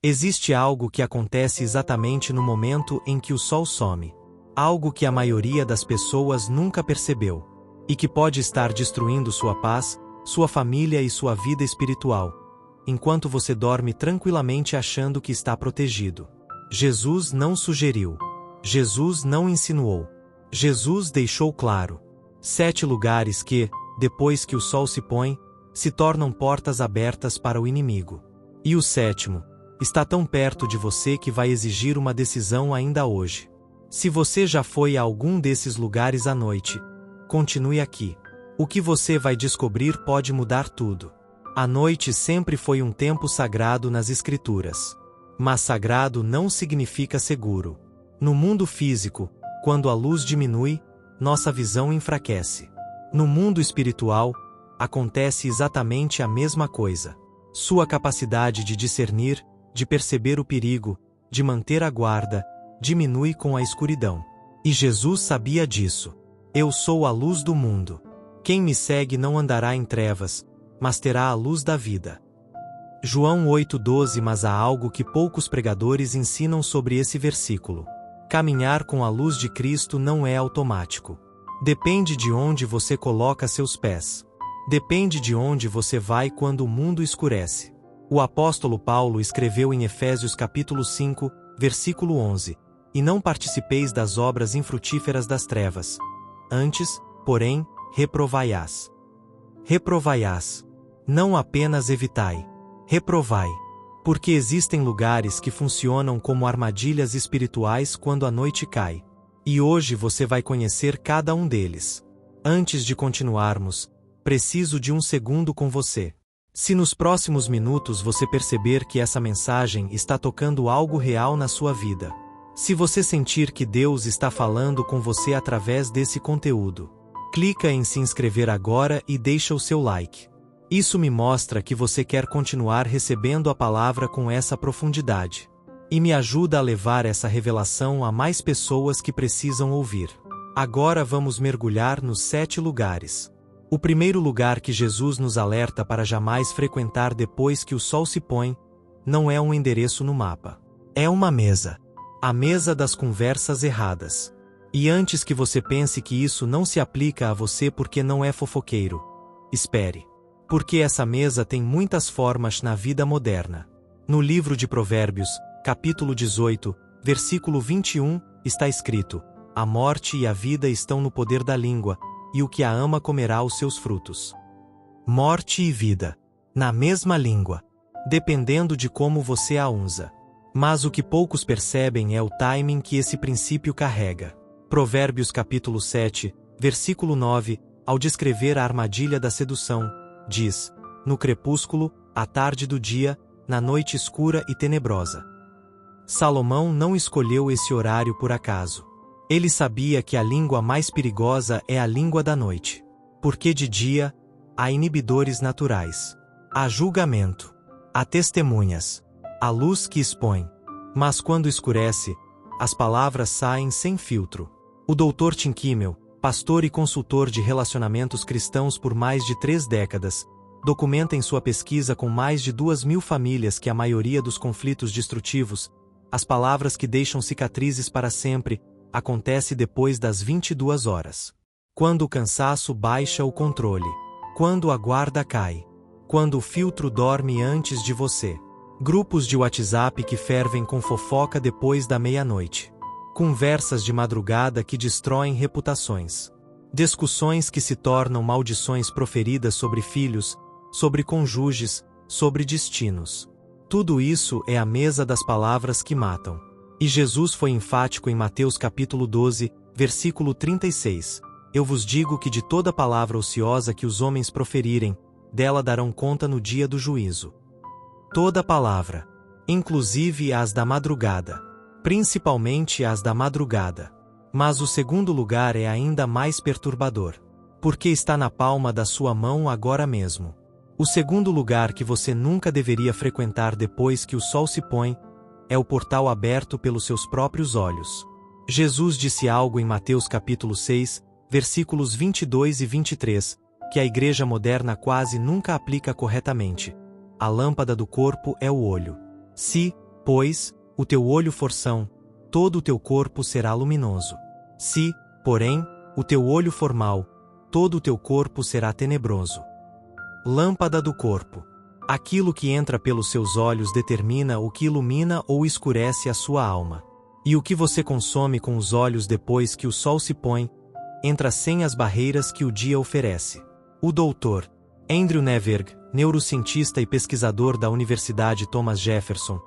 Existe algo que acontece exatamente no momento em que o sol some. Algo que a maioria das pessoas nunca percebeu. E que pode estar destruindo sua paz, sua família e sua vida espiritual. Enquanto você dorme tranquilamente achando que está protegido. Jesus não sugeriu. Jesus não insinuou. Jesus deixou claro. 7 lugares que, depois que o sol se põe, se tornam portas abertas para o inimigo. E o 7º, está tão perto de você que vai exigir uma decisão ainda hoje. Se você já foi a algum desses lugares à noite, continue aqui. O que você vai descobrir pode mudar tudo. A noite sempre foi um tempo sagrado nas Escrituras. Mas sagrado não significa seguro. No mundo físico, quando a luz diminui, nossa visão enfraquece. No mundo espiritual, acontece exatamente a mesma coisa. Sua capacidade de discernir, de perceber o perigo, de manter a guarda, diminui com a escuridão. E Jesus sabia disso. Eu sou a luz do mundo. Quem me segue não andará em trevas, mas terá a luz da vida. João 8,12. Mas há algo que poucos pregadores ensinam sobre esse versículo. Caminhar com a luz de Cristo não é automático. Depende de onde você coloca seus pés. Depende de onde você vai quando o mundo escurece. O apóstolo Paulo escreveu em Efésios capítulo 5, versículo 11, e não participeis das obras infrutíferas das trevas. Antes, porém, reprovai-as. Reprovai-as. Não apenas evitai. Reprovai. Porque existem lugares que funcionam como armadilhas espirituais quando a noite cai. E hoje você vai conhecer cada um deles. Antes de continuarmos, preciso de um segundo com você. Se nos próximos minutos você perceber que essa mensagem está tocando algo real na sua vida. Se você sentir que Deus está falando com você através desse conteúdo, clica em se inscrever agora e deixa o seu like. Isso me mostra que você quer continuar recebendo a palavra com essa profundidade. E me ajuda a levar essa revelação a mais pessoas que precisam ouvir. Agora vamos mergulhar nos 7 lugares. O primeiro lugar que Jesus nos alerta para jamais frequentar depois que o sol se põe, não é um endereço no mapa. É uma mesa. A mesa das conversas erradas. E antes que você pense que isso não se aplica a você porque não é fofoqueiro, espere. Porque essa mesa tem muitas formas na vida moderna. No livro de Provérbios, capítulo 18, versículo 21, está escrito: a morte e a vida estão no poder da língua, e o que a ama comerá os seus frutos. Morte e vida, na mesma língua, dependendo de como você a usa. Mas o que poucos percebem é o timing que esse princípio carrega. Provérbios capítulo 7, versículo 9, ao descrever a armadilha da sedução, diz: no crepúsculo, à tarde do dia, na noite escura e tenebrosa. Salomão não escolheu esse horário por acaso. Ele sabia que a língua mais perigosa é a língua da noite. Porque de dia, há inibidores naturais. Há julgamento. Há testemunhas. Há luz que expõe. Mas quando escurece, as palavras saem sem filtro. O Dr. Tim Kimmel, pastor e consultor de relacionamentos cristãos por mais de 3 décadas, documenta em sua pesquisa com mais de 2.000 famílias que a maioria dos conflitos destrutivos, as palavras que deixam cicatrizes para sempre, acontece depois das 22 horas. Quando o cansaço baixa o controle. Quando a guarda cai. Quando o filtro dorme antes de você. Grupos de WhatsApp que fervem com fofoca depois da meia-noite. Conversas de madrugada que destroem reputações. Discussões que se tornam maldições proferidas sobre filhos, sobre cônjuges, sobre destinos. Tudo isso é a mesa das palavras que matam. E Jesus foi enfático em Mateus capítulo 12, versículo 36. Eu vos digo que de toda palavra ociosa que os homens proferirem, dela darão conta no dia do juízo. Toda palavra, inclusive as da madrugada. Principalmente as da madrugada. Mas o segundo lugar é ainda mais perturbador. Porque está na palma da sua mão agora mesmo. O segundo lugar que você nunca deveria frequentar depois que o sol se põe, é o portal aberto pelos seus próprios olhos. Jesus disse algo em Mateus capítulo 6, versículos 22 e 23, que a igreja moderna quase nunca aplica corretamente. A lâmpada do corpo é o olho. Se, Pois, o teu olho for são, todo o teu corpo será luminoso. Se, porém, o teu olho for mau, todo o teu corpo será tenebroso. Lâmpada do corpo. Aquilo que entra pelos seus olhos determina o que ilumina ou escurece a sua alma. E o que você consome com os olhos depois que o sol se põe, entra sem as barreiras que o dia oferece. O doutor Andrew Neverg, neurocientista e pesquisador da Universidade Thomas Jefferson,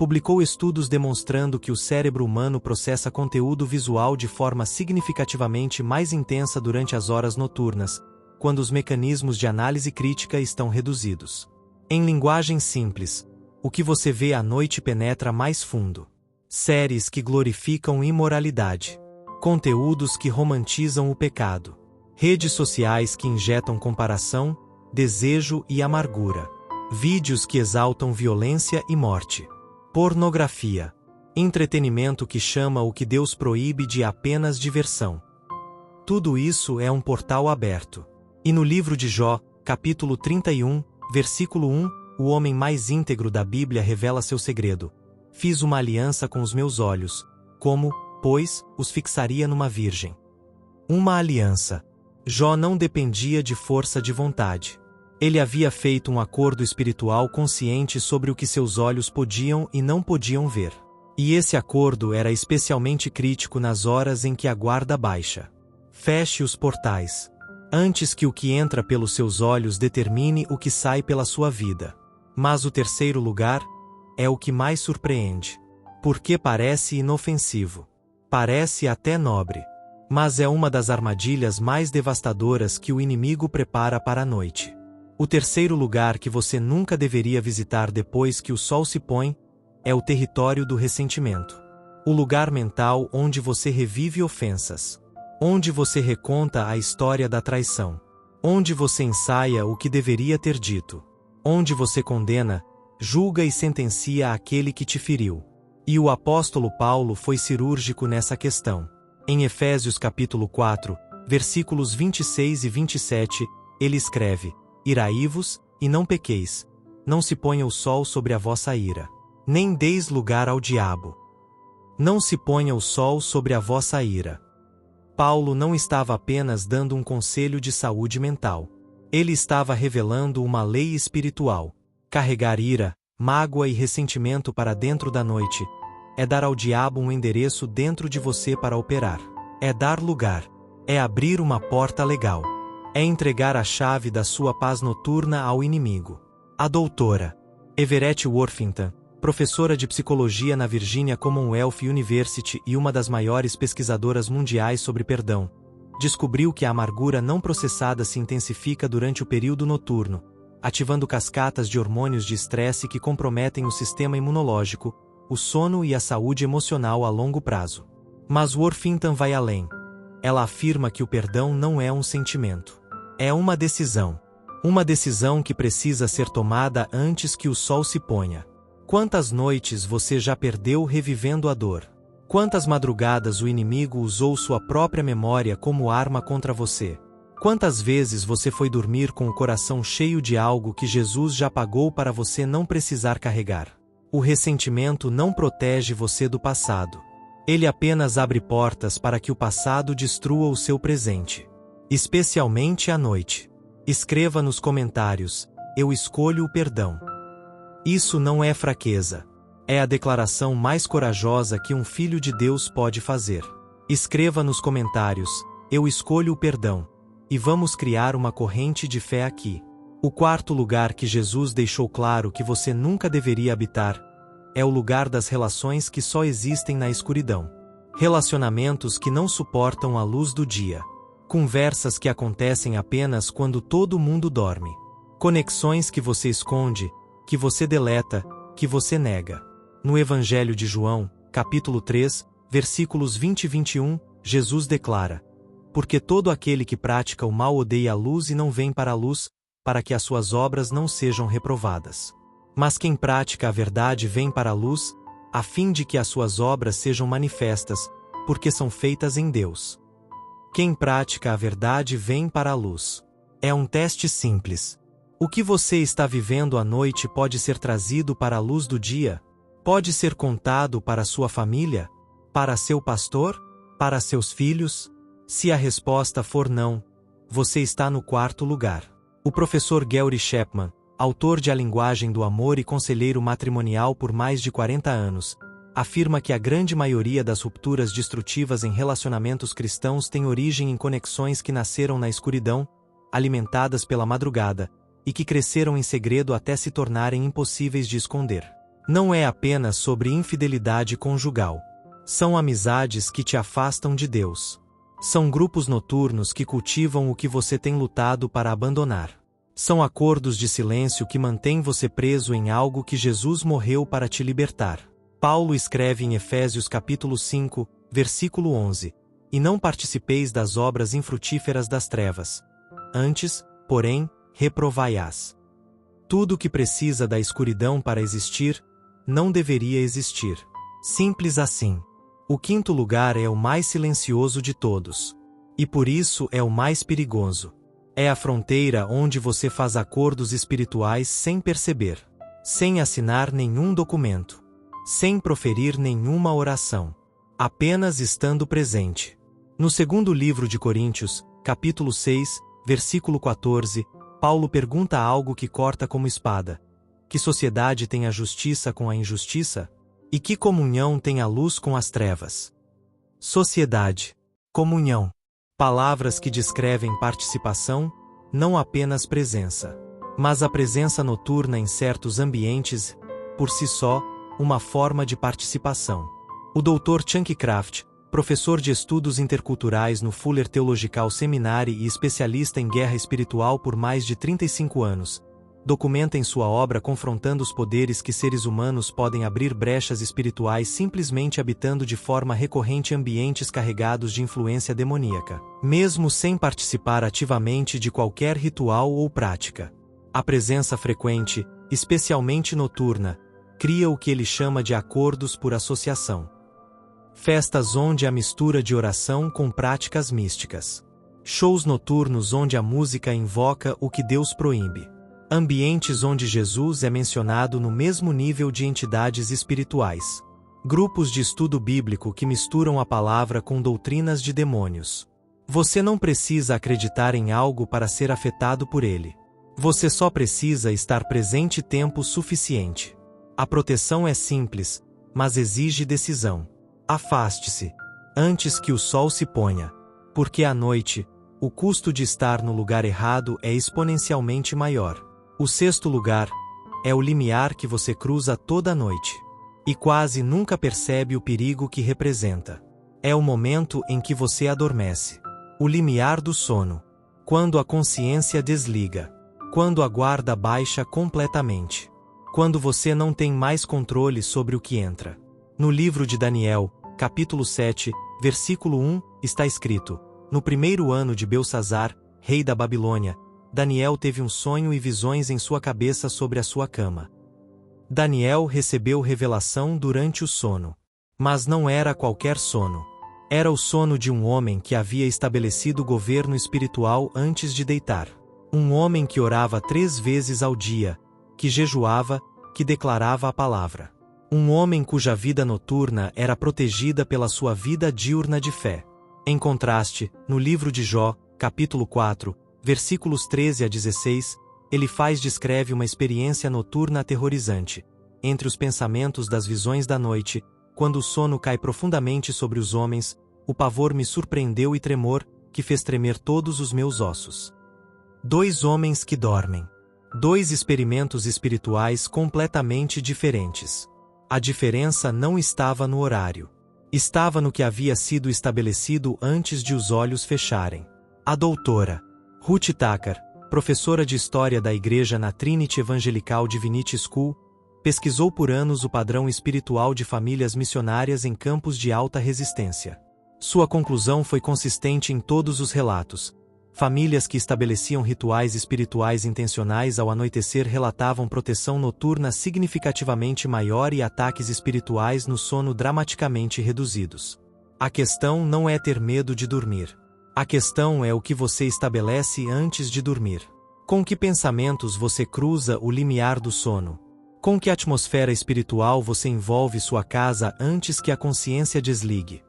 publicou estudos demonstrando que o cérebro humano processa conteúdo visual de forma significativamente mais intensa durante as horas noturnas, quando os mecanismos de análise crítica estão reduzidos. Em linguagem simples, o que você vê à noite penetra mais fundo. Séries que glorificam imoralidade. Conteúdos que romantizam o pecado. Redes sociais que injetam comparação, desejo e amargura. Vídeos que exaltam violência e morte. Pornografia. Entretenimento que chama o que Deus proíbe de apenas diversão. Tudo isso é um portal aberto. E no livro de Jó, capítulo 31, versículo 1, o homem mais íntegro da Bíblia revela seu segredo. Fiz uma aliança com os meus olhos, como, pois, os fixaria numa virgem. Uma aliança. Jó não dependia de força de vontade. Ele havia feito um acordo espiritual consciente sobre o que seus olhos podiam e não podiam ver. E esse acordo era especialmente crítico nas horas em que a guarda baixa. Feche os portais, antes que o que entra pelos seus olhos determine o que sai pela sua vida. Mas o terceiro lugar é o que mais surpreende. Porque parece inofensivo. Parece até nobre. Mas é uma das armadilhas mais devastadoras que o inimigo prepara para a noite. O terceiro lugar que você nunca deveria visitar depois que o sol se põe é o território do ressentimento. O lugar mental onde você revive ofensas. Onde você reconta a história da traição. Onde você ensaia o que deveria ter dito. Onde você condena, julga e sentencia aquele que te feriu. E o apóstolo Paulo foi cirúrgico nessa questão. Em Efésios capítulo 4, versículos 26 e 27, ele escreve: Irai-vos, e não pequeis, não se ponha o sol sobre a vossa ira, nem deis lugar ao diabo. Não se ponha o sol sobre a vossa ira. Paulo não estava apenas dando um conselho de saúde mental. Ele estava revelando uma lei espiritual. Carregar ira, mágoa e ressentimento para dentro da noite é dar ao diabo um endereço dentro de você para operar. É dar lugar. É abrir uma porta legal. É entregar a chave da sua paz noturna ao inimigo. A doutora Everett Worthington, professora de psicologia na Virginia Commonwealth University e uma das maiores pesquisadoras mundiais sobre perdão, descobriu que a amargura não processada se intensifica durante o período noturno, ativando cascatas de hormônios de estresse que comprometem o sistema imunológico, o sono e a saúde emocional a longo prazo. Mas Worthington vai além. Ela afirma que o perdão não é um sentimento. É uma decisão. Uma decisão que precisa ser tomada antes que o sol se ponha. Quantas noites você já perdeu revivendo a dor? Quantas madrugadas o inimigo usou sua própria memória como arma contra você? Quantas vezes você foi dormir com o coração cheio de algo que Jesus já pagou para você não precisar carregar? O ressentimento não protege você do passado. Ele apenas abre portas para que o passado destrua o seu presente. Especialmente à noite. Escreva nos comentários: eu escolho o perdão. Isso não é fraqueza. É a declaração mais corajosa que um filho de Deus pode fazer. Escreva nos comentários: eu escolho o perdão. E vamos criar uma corrente de fé aqui. O quarto lugar que Jesus deixou claro que você nunca deveria habitar é o lugar das relações que só existem na escuridão. Relacionamentos que não suportam a luz do dia. Conversas que acontecem apenas quando todo mundo dorme. Conexões que você esconde, que você deleta, que você nega. No Evangelho de João, capítulo 3, versículos 20 e 21, Jesus declara: porque todo aquele que pratica o mal odeia a luz e não vem para a luz, para que as suas obras não sejam reprovadas. Mas quem pratica a verdade vem para a luz, a fim de que as suas obras sejam manifestas, porque são feitas em Deus. Quem pratica a verdade vem para a luz. É um teste simples. O que você está vivendo à noite pode ser trazido para a luz do dia? Pode ser contado para sua família? Para seu pastor? Para seus filhos? Se a resposta for não, você está no quarto lugar. O professor Gary Chapman, autor de A Linguagem do Amor e conselheiro matrimonial por mais de 40 anos, afirma que a grande maioria das rupturas destrutivas em relacionamentos cristãos tem origem em conexões que nasceram na escuridão, alimentadas pela madrugada, e que cresceram em segredo até se tornarem impossíveis de esconder. Não é apenas sobre infidelidade conjugal. São amizades que te afastam de Deus. São grupos noturnos que cultivam o que você tem lutado para abandonar. São acordos de silêncio que mantêm você preso em algo que Jesus morreu para te libertar. Paulo escreve em Efésios capítulo 5, versículo 11: E não participeis das obras infrutíferas das trevas. Antes, porém, reprovai-as. Tudo o que precisa da escuridão para existir, não deveria existir. Simples assim. O quinto lugar é o mais silencioso de todos. E por isso é o mais perigoso. É a fronteira onde você faz acordos espirituais sem perceber. Sem assinar nenhum documento. Sem proferir nenhuma oração. Apenas estando presente. No segundo livro de Coríntios, capítulo 6, versículo 14, Paulo pergunta algo que corta como espada. Que sociedade tem a justiça com a injustiça? E que comunhão tem a luz com as trevas? Sociedade. Comunhão. Palavras que descrevem participação, não apenas presença. Mas a presença noturna em certos ambientes, por si só, uma forma de participação. O Dr. Chuck Kraft, professor de estudos interculturais no Fuller Theological Seminary e especialista em guerra espiritual por mais de 35 anos, documenta em sua obra confrontando os poderes que seres humanos podem abrir brechas espirituais simplesmente habitando de forma recorrente ambientes carregados de influência demoníaca, mesmo sem participar ativamente de qualquer ritual ou prática. A presença frequente, especialmente noturna, cria o que ele chama de acordos por associação. Festas onde há mistura de oração com práticas místicas. Shows noturnos onde a música invoca o que Deus proíbe. Ambientes onde Jesus é mencionado no mesmo nível de entidades espirituais. Grupos de estudo bíblico que misturam a palavra com doutrinas de demônios. Você não precisa acreditar em algo para ser afetado por ele. Você só precisa estar presente tempo suficiente. A proteção é simples, mas exige decisão. Afaste-se, antes que o sol se ponha, porque à noite, o custo de estar no lugar errado é exponencialmente maior. O sexto lugar é o limiar que você cruza toda noite e quase nunca percebe o perigo que representa. É o momento em que você adormece. O limiar do sono. Quando a consciência desliga. Quando a guarda baixa completamente. Quando você não tem mais controle sobre o que entra. No livro de Daniel, capítulo 7, versículo 1, está escrito: No primeiro ano de Belsazzar, rei da Babilônia, Daniel teve um sonho e visões em sua cabeça sobre a sua cama. Daniel recebeu revelação durante o sono. Mas não era qualquer sono. Era o sono de um homem que havia estabelecido governo espiritual antes de deitar. Um homem que orava 3 vezes ao dia, que jejuava, que declarava a palavra. Um homem cuja vida noturna era protegida pela sua vida diurna de fé. Em contraste, no livro de Jó, capítulo 4, versículos 13 a 16, Elifaz descreve uma experiência noturna aterrorizante. Entre os pensamentos das visões da noite, quando o sono cai profundamente sobre os homens, o pavor me surpreendeu e tremor, que fez tremer todos os meus ossos. 2 homens que dormem. 2 experimentos espirituais completamente diferentes. A diferença não estava no horário. Estava no que havia sido estabelecido antes de os olhos fecharem. A doutora Ruth Tucker, professora de História da Igreja na Trinity Evangelical Divinity School, pesquisou por anos o padrão espiritual de famílias missionárias em campos de alta resistência. Sua conclusão foi consistente em todos os relatos. Famílias que estabeleciam rituais espirituais intencionais ao anoitecer relatavam proteção noturna significativamente maior e ataques espirituais no sono dramaticamente reduzidos. A questão não é ter medo de dormir. A questão é o que você estabelece antes de dormir. Com que pensamentos você cruza o limiar do sono? Com que atmosfera espiritual você envolve sua casa antes que a consciência desligue?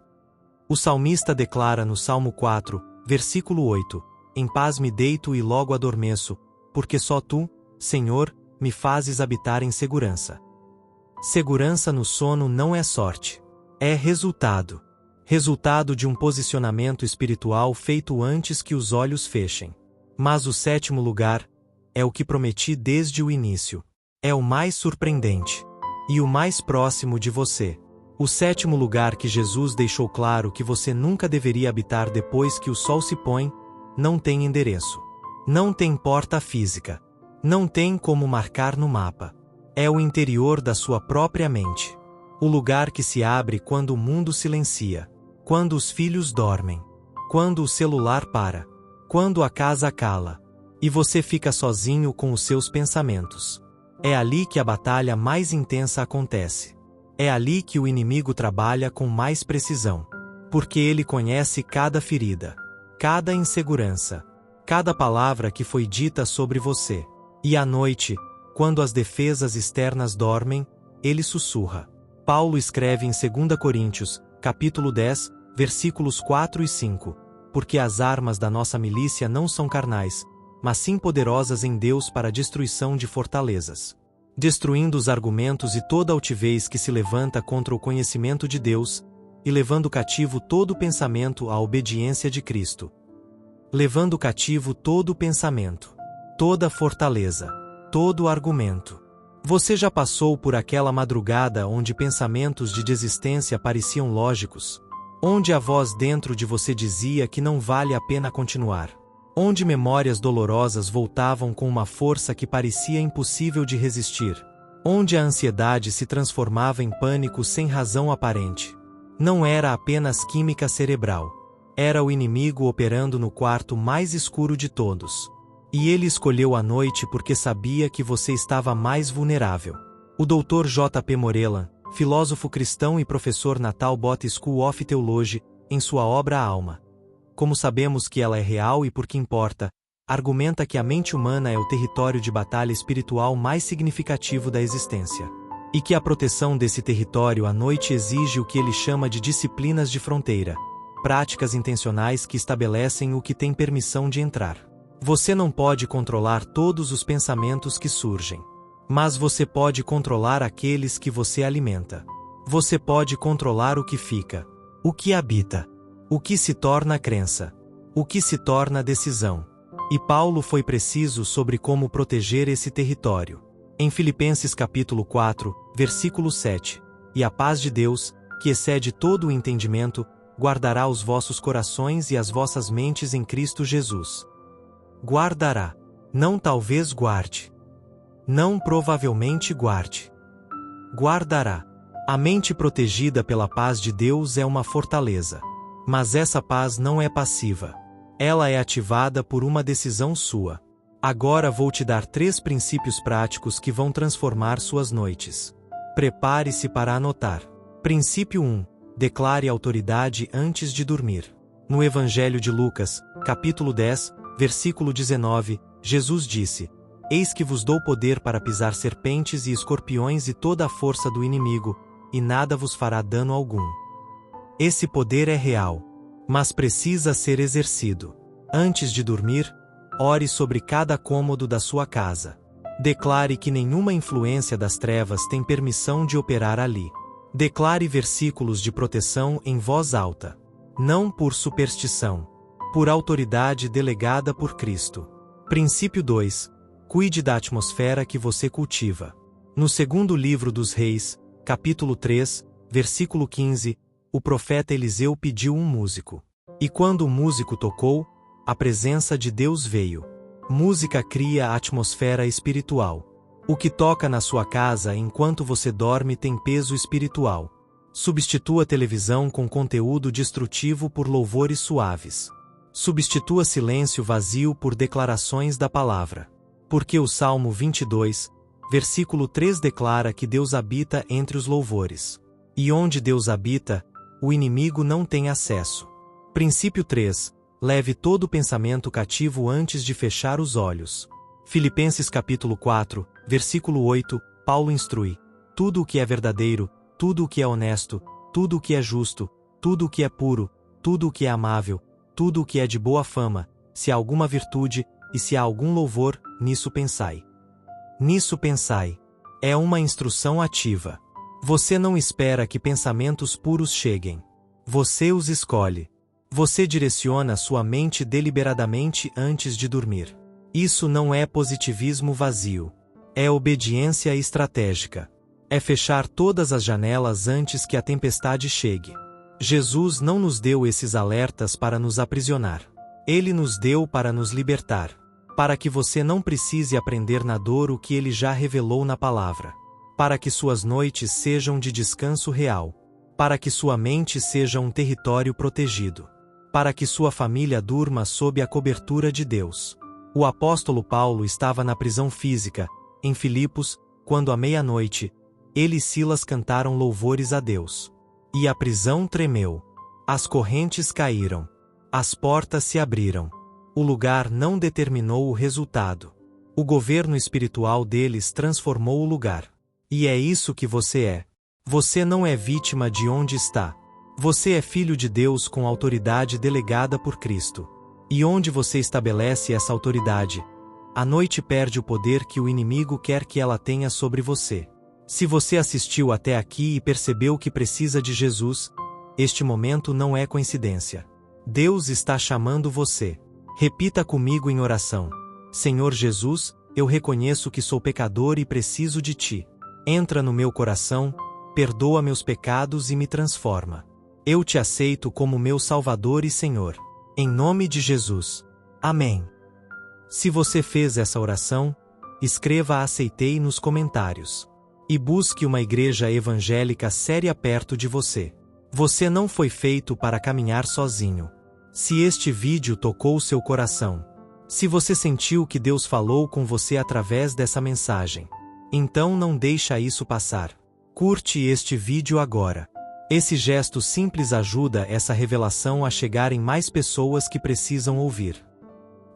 O salmista declara no Salmo 4, versículo 8: Em paz me deito e logo adormeço, porque só tu, Senhor, me fazes habitar em segurança. Segurança no sono não é sorte. É resultado. Resultado de um posicionamento espiritual feito antes que os olhos fechem. Mas o sétimo lugar é o que prometi desde o início. É o mais surpreendente e o mais próximo de você. O sétimo lugar que Jesus deixou claro que você nunca deveria habitar depois que o sol se põe, não tem endereço. Não tem porta física. Não tem como marcar no mapa. É o interior da sua própria mente. O lugar que se abre quando o mundo silencia. Quando os filhos dormem. Quando o celular para. Quando a casa cala. E você fica sozinho com os seus pensamentos. É ali que a batalha mais intensa acontece. É ali que o inimigo trabalha com mais precisão. Porque ele conhece cada ferida, cada insegurança, cada palavra que foi dita sobre você. E à noite, quando as defesas externas dormem, ele sussurra. Paulo escreve em 2 Coríntios, capítulo 10, versículos 4 e 5, porque as armas da nossa milícia não são carnais, mas sim poderosas em Deus para a destruição de fortalezas, destruindo os argumentos e toda altivez que se levanta contra o conhecimento de Deus, e levando cativo todo pensamento à obediência de Cristo. Levando cativo todo pensamento, toda fortaleza, todo argumento. Você já passou por aquela madrugada onde pensamentos de desistência pareciam lógicos? Onde a voz dentro de você dizia que não vale a pena continuar? Onde memórias dolorosas voltavam com uma força que parecia impossível de resistir? Onde a ansiedade se transformava em pânico sem razão aparente? Não era apenas química cerebral. Era o inimigo operando no quarto mais escuro de todos. E ele escolheu a noite porque sabia que você estava mais vulnerável. O Dr. J. P. Moreland, filósofo cristão e professor na Talbot School of Theology, em sua obra Alma, como sabemos que ela é real e por que importa, argumenta que a mente humana é o território de batalha espiritual mais significativo da existência. E que a proteção desse território à noite exige o que ele chama de disciplinas de fronteira, práticas intencionais que estabelecem o que tem permissão de entrar. Você não pode controlar todos os pensamentos que surgem. Mas você pode controlar aqueles que você alimenta. Você pode controlar o que fica, o que habita, o que se torna crença, o que se torna decisão. E Paulo foi preciso sobre como proteger esse território. Em Filipenses capítulo 4, versículo 7, e a paz de Deus, que excede todo o entendimento, guardará os vossos corações e as vossas mentes em Cristo Jesus. Guardará. Não talvez guarde. Não provavelmente guarde. Guardará. A mente protegida pela paz de Deus é uma fortaleza. Mas essa paz não é passiva. Ela é ativada por uma decisão sua. Agora vou te dar 3 princípios práticos que vão transformar suas noites. Prepare-se para anotar. Princípio 1. Declare autoridade antes de dormir. No Evangelho de Lucas, capítulo 10, versículo 19, Jesus disse: Eis que vos dou poder para pisar serpentes e escorpiões e toda a força do inimigo, e nada vos fará dano algum. Esse poder é real, mas precisa ser exercido. Antes de dormir, ore sobre cada cômodo da sua casa. Declare que nenhuma influência das trevas tem permissão de operar ali. Declare versículos de proteção em voz alta. Não por superstição, por autoridade delegada por Cristo. Princípio 2. Cuide da atmosfera que você cultiva. No segundo livro dos Reis, capítulo 3, versículo 15, o profeta Eliseu pediu um músico. E quando o músico tocou, a presença de Deus veio. Música cria a atmosfera espiritual. O que toca na sua casa enquanto você dorme tem peso espiritual. Substitua televisão com conteúdo destrutivo por louvores suaves. Substitua silêncio vazio por declarações da palavra. Porque o Salmo 22, versículo 3 declara que Deus habita entre os louvores. E onde Deus habita, o inimigo não tem acesso. Princípio 3. Leve todo pensamento cativo antes de fechar os olhos. Filipenses capítulo 4, versículo 8, Paulo instrui: tudo o que é verdadeiro, tudo o que é honesto, tudo o que é justo, tudo o que é puro, tudo o que é amável, tudo o que é de boa fama, se há alguma virtude, e se há algum louvor, nisso pensai. Nisso pensai. É uma instrução ativa. Você não espera que pensamentos puros cheguem. Você os escolhe. Você direciona sua mente deliberadamente antes de dormir. Isso não é positivismo vazio. É obediência estratégica. É fechar todas as janelas antes que a tempestade chegue. Jesus não nos deu esses alertas para nos aprisionar. Ele nos deu para nos libertar. Para que você não precise aprender na dor o que ele já revelou na palavra. Para que suas noites sejam de descanso real. Para que sua mente seja um território protegido. Para que sua família durma sob a cobertura de Deus. O apóstolo Paulo estava na prisão física, em Filipos, quando à meia-noite, ele e Silas cantaram louvores a Deus. E a prisão tremeu. As correntes caíram. As portas se abriram. O lugar não determinou o resultado. O governo espiritual deles transformou o lugar. E é isso que você é. Você não é vítima de onde está. Você é filho de Deus com autoridade delegada por Cristo. E onde você estabelece essa autoridade, a noite perde o poder que o inimigo quer que ela tenha sobre você. Se você assistiu até aqui e percebeu que precisa de Jesus, este momento não é coincidência. Deus está chamando você. Repita comigo em oração: Senhor Jesus, eu reconheço que sou pecador e preciso de Ti. Entra no meu coração, perdoa meus pecados e me transforma. Eu te aceito como meu Salvador e Senhor. Em nome de Jesus. Amém. Se você fez essa oração, escreva "Aceitei" nos comentários. E busque uma igreja evangélica séria perto de você. Você não foi feito para caminhar sozinho. Se este vídeo tocou seu coração, se você sentiu que Deus falou com você através dessa mensagem, então não deixa isso passar. Curte este vídeo agora. Esse gesto simples ajuda essa revelação a chegar em mais pessoas que precisam ouvir.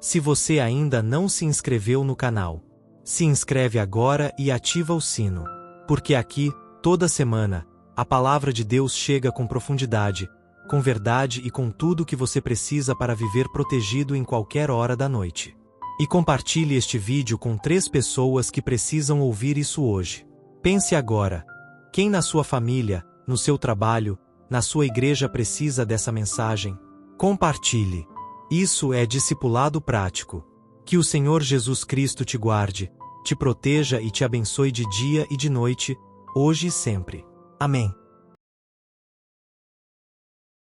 Se você ainda não se inscreveu no canal, se inscreve agora e ativa o sino. Porque aqui, toda semana, a palavra de Deus chega com profundidade, com verdade e com tudo o que você precisa para viver protegido em qualquer hora da noite. E compartilhe este vídeo com 3 pessoas que precisam ouvir isso hoje. Pense agora: quem na sua família, no seu trabalho, na sua igreja precisa dessa mensagem? Compartilhe. Isso é discipulado prático. Que o Senhor Jesus Cristo te guarde, te proteja e te abençoe de dia e de noite, hoje e sempre. Amém.